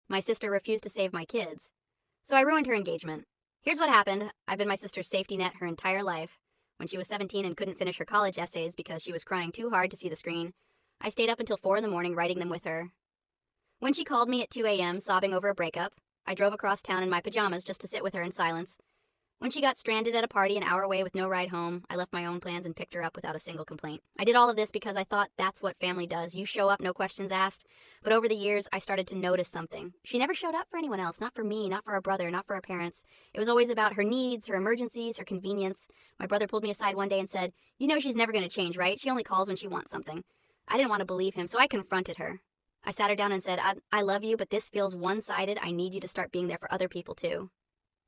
My sister refused to save my kids. So I ruined her engagement. Here's what happened. I've been my sister's safety net her entire life. When she was 17 and couldn't finish her college essays because she was crying too hard to see the screen, I stayed up until 4 in the morning writing them with her. When she called me at 2 a.m. sobbing over a breakup, I drove across town in my pajamas just to sit with her in silence. When she got stranded at a party an hour away with no ride home, I left my own plans and picked her up without a single complaint. I did all of this because I thought that's what family does. You show up, no questions asked. But over the years, I started to notice something. She never showed up for anyone else, not for me, not for our brother, not for our parents. It was always about her needs, her emergencies, her convenience. My brother pulled me aside one day and said, "You know she's never going to change, right? She only calls when she wants something." I didn't want to believe him, so I confronted her. I sat her down and said, I love you, but this feels one-sided. I need you to start being there for other people too."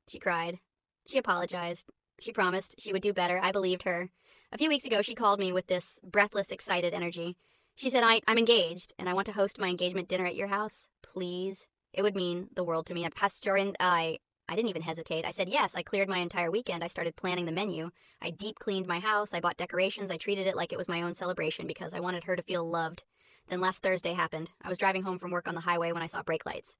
She cried. She apologized. She promised she would do better. I believed her. A few weeks ago, she called me with this breathless, excited energy. She said, I'm engaged, and I want to host my engagement dinner at your house. Please. It would mean the world to me. Pastor and I didn't even hesitate. I said yes. I cleared my entire weekend. I started planning the menu. I deep cleaned my house. I bought decorations. I treated it like it was my own celebration because I wanted her to feel loved. Then last Thursday happened. I was driving home from work on the highway when I saw brake lights.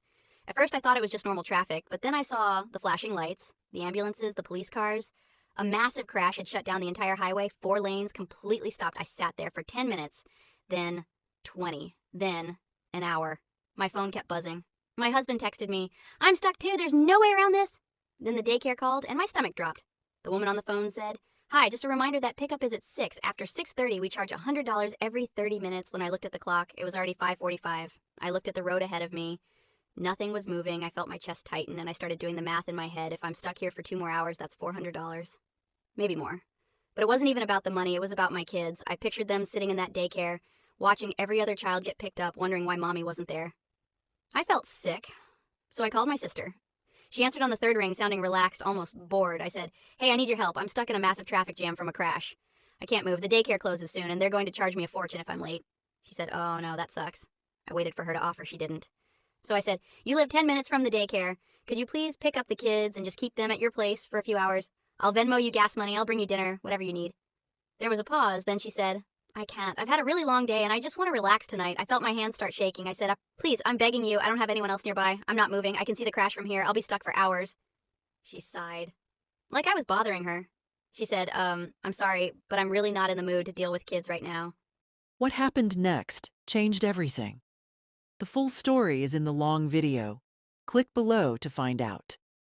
At first, I thought it was just normal traffic, but then I saw the flashing lights, the ambulances, the police cars. A massive crash had shut down the entire highway, 4 lanes, completely stopped. I sat there for 10 minutes, then 20, then an hour. My phone kept buzzing. My husband texted me, "I'm stuck too, there's no way around this." Then the daycare called, and my stomach dropped. The woman on the phone said, "Hi, just a reminder that pickup is at 6. After 6:30, we charge $100 every 30 minutes. When I looked at the clock, it was already 5:45. I looked at the road ahead of me. Nothing was moving. I felt my chest tighten, and I started doing the math in my head. If I'm stuck here for 2 more hours, that's $400. Maybe more. But it wasn't even about the money. It was about my kids. I pictured them sitting in that daycare, watching every other child get picked up, wondering why mommy wasn't there. I felt sick, so I called my sister. She answered on the third ring, sounding relaxed, almost bored. I said, "Hey, I need your help. I'm stuck in a massive traffic jam from a crash. I can't move. The daycare closes soon, and they're going to charge me a fortune if I'm late." She said, "Oh, no, that sucks." I waited for her to offer. She didn't. So I said, "You live 10 minutes from the daycare. Could you please pick up the kids and just keep them at your place for a few hours? I'll Venmo you gas money. I'll bring you dinner, whatever you need." There was a pause. Then she said, "I can't. I've had a really long day and I just want to relax tonight." I felt my hands start shaking. I said, "Please, I'm begging you. I don't have anyone else nearby. I'm not moving. I can see the crash from here. I'll be stuck for hours." She sighed, like I was bothering her. She said, "I'm sorry, but I'm really not in the mood to deal with kids right now." What happened next changed everything. The full story is in the long video. Click below to find out.